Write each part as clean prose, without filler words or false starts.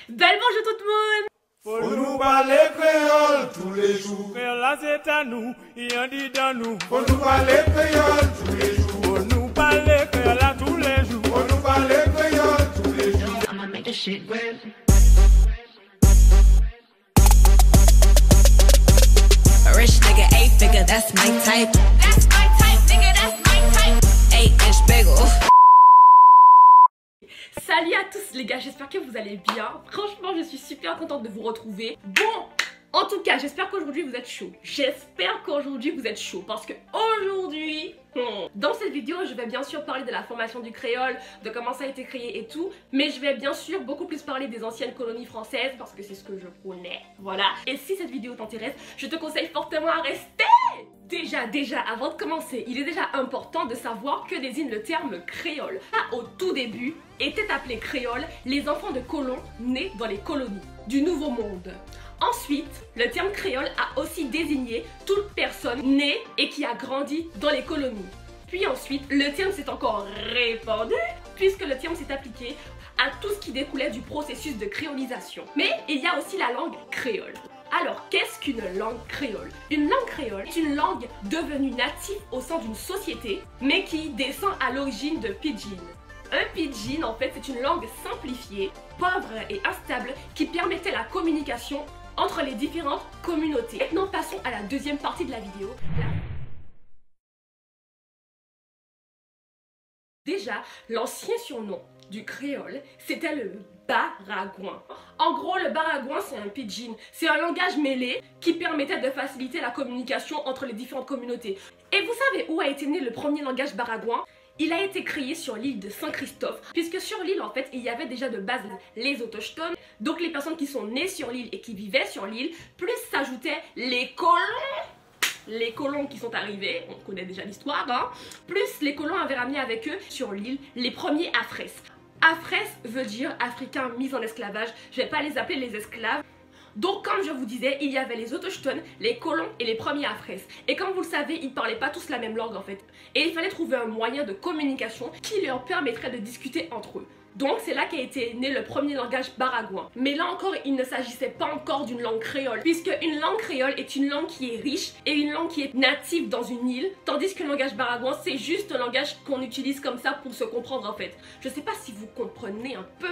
Belle bonjour tout le monde. Faut nous parler créole tous les jours. Créole là c'est à nous, il en dit dans nous. Faut nous parler créole tous les jours. Faut nous parler créole là tous les jours. Faut nous parler créole tous les jours. I'ma make this shit grip. A rich nigga, 8-figure, that's my type. That's my type, nigga, that's my type. 8-inch bagel. Salut à tous les gars, j'espère que vous allez bien. Franchement, je suis super contente de vous retrouver. Bon, en tout cas, j'espère qu'aujourd'hui vous êtes chaud. J'espère qu'aujourd'hui vous êtes chaud parce que aujourd'hui, dans cette vidéo, je vais bien sûr parler de la formation du créole, de comment ça a été créé et tout. Mais je vais bien sûr beaucoup plus parler des anciennes colonies françaises parce que c'est ce que je connais. Voilà. Et si cette vidéo t'intéresse, je te conseille fortement à rester. Déjà, avant de commencer, il est déjà important de savoir que désigne le terme créole. Au tout début, étaient appelés créoles les enfants de colons nés dans les colonies du Nouveau Monde. Ensuite, le terme créole a aussi désigné toute personne née et qui a grandi dans les colonies. Puis ensuite, le terme s'est encore répandu puisque le terme s'est appliqué à tout ce qui découlait du processus de créolisation. Mais il y a aussi la langue créole. Alors, qu'est-ce qu'une langue créole? Une langue créole est une langue devenue native au sein d'une société, mais qui descend à l'origine de pidgin. Un pidgin, en fait, c'est une langue simplifiée, pauvre et instable, qui permettait la communication entre les différentes communautés. Maintenant, passons à la deuxième partie de la vidéo. Déjà, l'ancien surnom du créole, c'était le baragouin. En gros, le baragouin, c'est un pidgin. C'est un langage mêlé qui permettait de faciliter la communication entre les différentes communautés. Et vous savez où a été né le premier langage baragouin? Il a été créé sur l'île de Saint-Christophe, puisque sur l'île, en fait, il y avait déjà de base les autochtones, donc les personnes qui sont nées sur l'île et qui vivaient sur l'île, plus s'ajoutaient les colons qui sont arrivés, on connaît déjà l'histoire, hein, plus les colons avaient ramené avec eux sur l'île les premiers afres. Afres veut dire africains mis en esclavage, je vais pas les appeler les esclaves. Donc comme je vous disais, il y avait les autochtones, les colons et les premiers afres. Et comme vous le savez, ils parlaient pas tous la même langue en fait. Et il fallait trouver un moyen de communication qui leur permettrait de discuter entre eux. Donc c'est là qu'a été né le premier langage baragouin. Mais là encore, il ne s'agissait pas encore d'une langue créole, puisque une langue créole est une langue qui est riche et une langue qui est native dans une île, tandis que le langage baragouin, c'est juste un langage qu'on utilise comme ça pour se comprendre en fait. Je sais pas si vous comprenez un peu...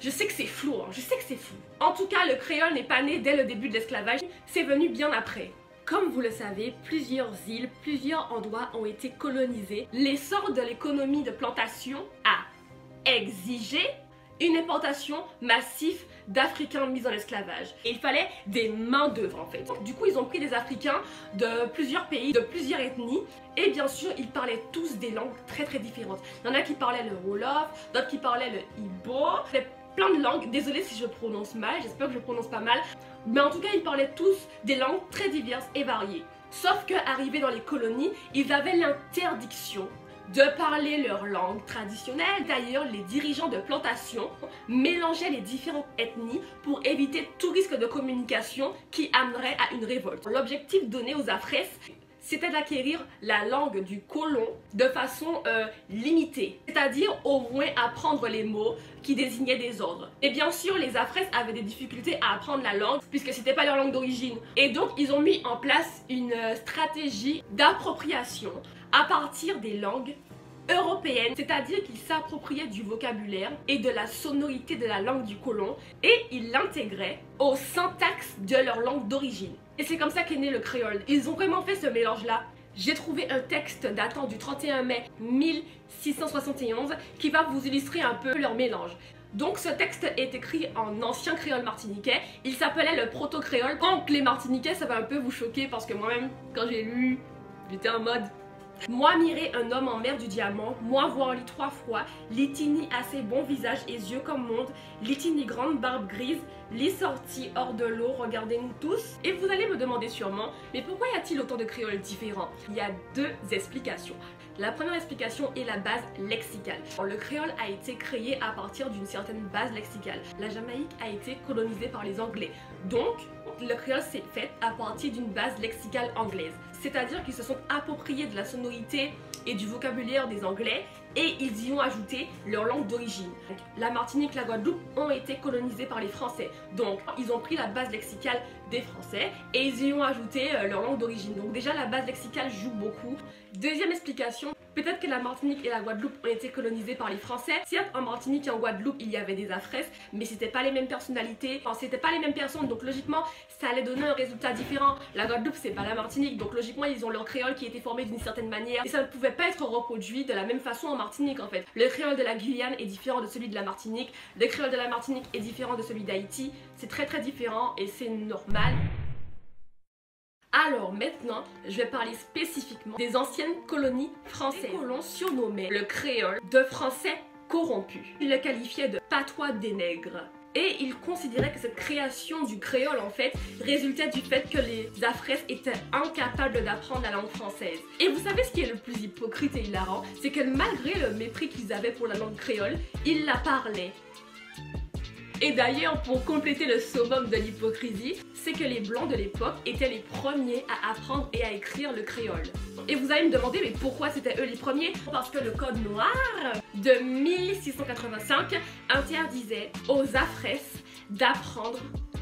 Je sais que c'est flou, hein. Je sais que c'est flou. En tout cas, le créole n'est pas né dès le début de l'esclavage, c'est venu bien après. Comme vous le savez, plusieurs îles, plusieurs endroits ont été colonisés. L'essor de l'économie de plantation a exigé une importation massive d'Africains mis en esclavage. Et il fallait des mains d'œuvre en fait. Du coup, ils ont pris des Africains de plusieurs pays, de plusieurs ethnies. Et bien sûr, ils parlaient tous des langues très différentes. Il y en a qui parlaient le Wolof, d'autres qui parlaient le Igbo. Il y avait plein de langues. Désolée si je prononce mal, j'espère que je prononce pas mal. Mais en tout cas, ils parlaient tous des langues très diverses et variées. Sauf qu'arrivés dans les colonies, ils avaient l'interdiction de parler leur langue traditionnelle. D'ailleurs, les dirigeants de plantation mélangeaient les différentes ethnies pour éviter tout risque de communication qui amènerait à une révolte. L'objectif donné aux afres, c'était d'acquérir la langue du colon de façon limitée, c'est-à-dire au moins apprendre les mots qui désignaient des ordres. Et bien sûr, les afres avaient des difficultés à apprendre la langue puisque c'était pas leur langue d'origine. Et donc, ils ont mis en place une stratégie d'appropriation à partir des langues européennes, c'est-à-dire qu'ils s'appropriaient du vocabulaire et de la sonorité de la langue du colon et ils l'intégraient au syntaxe de leur langue d'origine. Et c'est comme ça qu'est né le créole. Ils ont vraiment fait ce mélange-là. J'ai trouvé un texte datant du 31 mai 1671 qui va vous illustrer un peu leur mélange. Donc ce texte est écrit en ancien créole martiniquais, il s'appelait le proto-créole. Donc les martiniquais, ça va un peu vous choquer parce que moi-même, quand j'ai lu, j'étais en mode... Moi mirer un homme en mer du diamant, moi voir lui 3 fois, l'itini assez bon visage et yeux comme monde, l'itini grande barbe grise, les sorties hors de l'eau, regardez-nous tous. Et vous allez me demander sûrement, mais pourquoi y a-t-il autant de créoles différents? Il y a deux explications. La première explication est la base lexicale. Le créole a été créé à partir d'une certaine base lexicale. La Jamaïque a été colonisée par les Anglais. Donc, le créole s'est fait à partir d'une base lexicale anglaise. C'est-à-dire qu'ils se sont appropriés de la sonorité et du vocabulaire des Anglais et ils y ont ajouté leur langue d'origine. La Martinique, la Guadeloupe ont été colonisées par les Français, donc ils ont pris la base lexicale des Français et ils y ont ajouté leur langue d'origine. Donc déjà la base lexicale joue beaucoup. Deuxième explication, peut-être que la Martinique et la Guadeloupe ont été colonisées par les Français. Certes, en Martinique et en Guadeloupe, il y avait des afresses, mais c'était pas les mêmes personnalités, enfin, c'était pas les mêmes personnes, donc logiquement, ça allait donner un résultat différent. La Guadeloupe, c'est pas la Martinique, donc logiquement, ils ont leur créole qui était formé d'une certaine manière, et ça ne pouvait pas être reproduit de la même façon en Martinique, en fait. Le créole de la Guyane est différent de celui de la Martinique, le créole de la Martinique est différent de celui d'Haïti, c'est très différent et c'est normal. Alors maintenant, je vais parler spécifiquement des anciennes colonies françaises. Les colons surnommaient le créole de français corrompu. Ils le qualifiaient de patois des nègres. Et ils considéraient que cette création du créole en fait résultait du fait que les afresses étaient incapables d'apprendre la langue française. Et vous savez ce qui est le plus hypocrite et hilarant, c'est que malgré le mépris qu'ils avaient pour la langue créole, ils la parlaient. Et d'ailleurs, pour compléter le summum de l'hypocrisie, c'est que les Blancs de l'époque étaient les premiers à apprendre et à écrire le créole. Et vous allez me demander, mais pourquoi c'était eux les premiers? Parce que le Code noir de 1685 interdisait aux afresses d'apprendre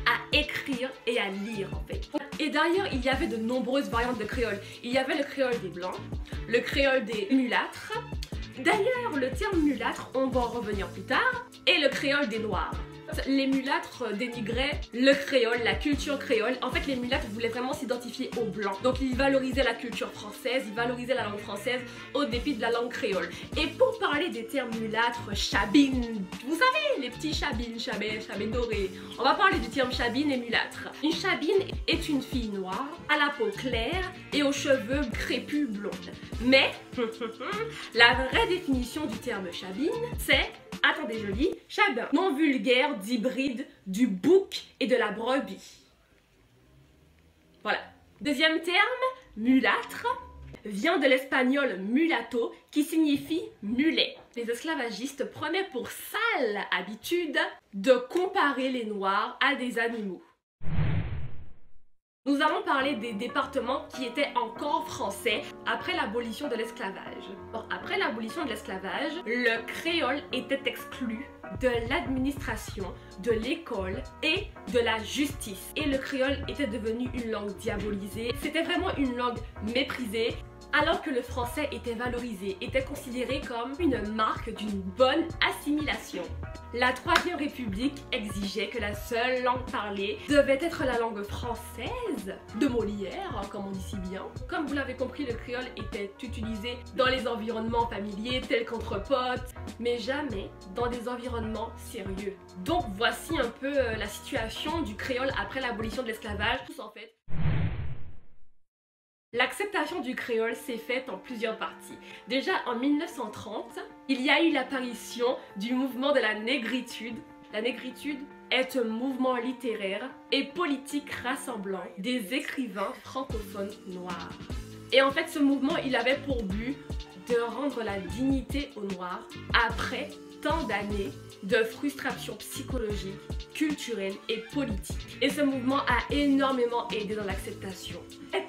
à écrire et à lire en fait. Et d'ailleurs, il y avait de nombreuses variantes de créole. Il y avait le créole des Blancs, le créole des mulâtres. D'ailleurs, le terme mulâtre, on va en revenir plus tard, et le créole des Noirs. Les mulâtres dénigraient le créole, la culture créole. En fait, les mulâtres voulaient vraiment s'identifier aux blancs. Donc, ils valorisaient la culture française, ils valorisaient la langue française au dépit de la langue créole. Et pour parler des termes mulâtres, chabine, vous savez, les petits chabines, chabines dorées, on va parler du terme chabine et mulâtre. Une chabine est une fille noire, à la peau claire et aux cheveux crépus blonds. Mais, la vraie définition du terme chabine, c'est, attendez je lis, chabin, non vulgaire d'hybride du bouc et de la brebis. Voilà. Deuxième terme, mulâtre, vient de l'espagnol mulatto qui signifie mulet. Les esclavagistes prenaient pour sale habitude de comparer les noirs à des animaux. Nous allons parler des départements qui étaient encore français après l'abolition de l'esclavage. Après l'abolition de l'esclavage, le créole était exclu de l'administration, de l'école et de la justice. Et le créole était devenu une langue diabolisée. C'était vraiment une langue méprisée. Alors que le français était valorisé, était considéré comme une marque d'une bonne assimilation. La Troisième République exigeait que la seule langue parlée devait être la langue française de Molière, comme on dit si bien. Comme vous l'avez compris, le créole était utilisé dans les environnements familiers tels qu'entre potes, mais jamais dans des environnements sérieux. Donc voici un peu la situation du créole après l'abolition de l'esclavage. Tous en fait. L'acceptation du créole s'est faite en plusieurs parties. Déjà en 1930, il y a eu l'apparition du mouvement de la négritude. La négritude est un mouvement littéraire et politique rassemblant des écrivains francophones noirs. Et en fait, ce mouvement, il avait pour but de rendre la dignité aux Noirs après tant d'années de frustration psychologique, culturelle et politique. Et ce mouvement a énormément aidé dans l'acceptation.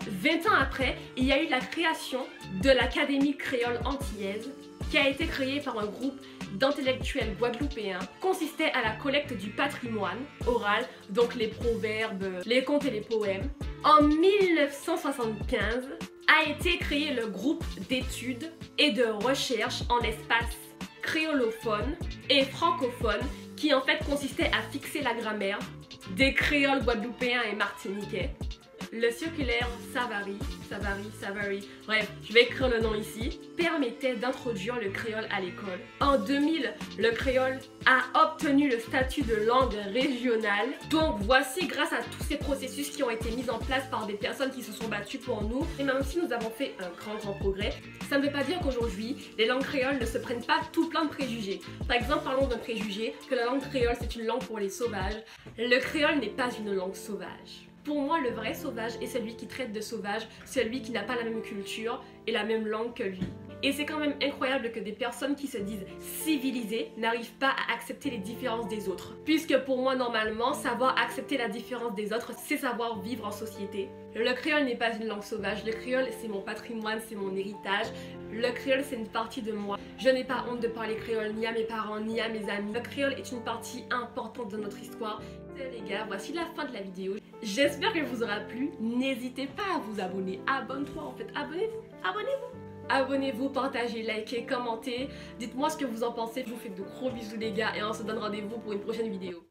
20 ans après, il y a eu la création de l'Académie créole antillaise qui a été créée par un groupe d'intellectuels guadeloupéens, consistait à la collecte du patrimoine oral, donc les proverbes, les contes et les poèmes. En 1975 a été créé le groupe d'études et de recherche en espace créolophone et francophone qui en fait consistait à fixer la grammaire des créoles guadeloupéens et martiniquais. Le circulaire Savary, bref, je vais écrire le nom ici, permettait d'introduire le créole à l'école. En 2000, le créole a obtenu le statut de langue régionale. Donc voici grâce à tous ces processus qui ont été mis en place par des personnes qui se sont battues pour nous. Et même si nous avons fait un grand progrès, ça ne veut pas dire qu'aujourd'hui, les langues créoles ne se prennent pas tout plein de préjugés. Par exemple, parlons d'un préjugé, que la langue créole c'est une langue pour les sauvages. Le créole n'est pas une langue sauvage. Pour moi, le vrai sauvage est celui qui traite de sauvage, celui qui n'a pas la même culture et la même langue que lui. Et c'est quand même incroyable que des personnes qui se disent civilisées n'arrivent pas à accepter les différences des autres. Puisque pour moi, normalement, savoir accepter la différence des autres, c'est savoir vivre en société. Le créole n'est pas une langue sauvage, le créole c'est mon patrimoine, c'est mon héritage. Le créole c'est une partie de moi. Je n'ai pas honte de parler créole ni à mes parents ni à mes amis. Le créole est une partie importante de notre histoire. Les gars, voici la fin de la vidéo. J'espère qu'elle vous aura plu. N'hésitez pas à vous abonner. Abonne-toi en fait, abonnez-vous, abonnez-vous. Abonnez-vous, partagez, likez, commentez. Dites-moi ce que vous en pensez. Je vous fais de gros bisous les gars et on se donne rendez-vous pour une prochaine vidéo.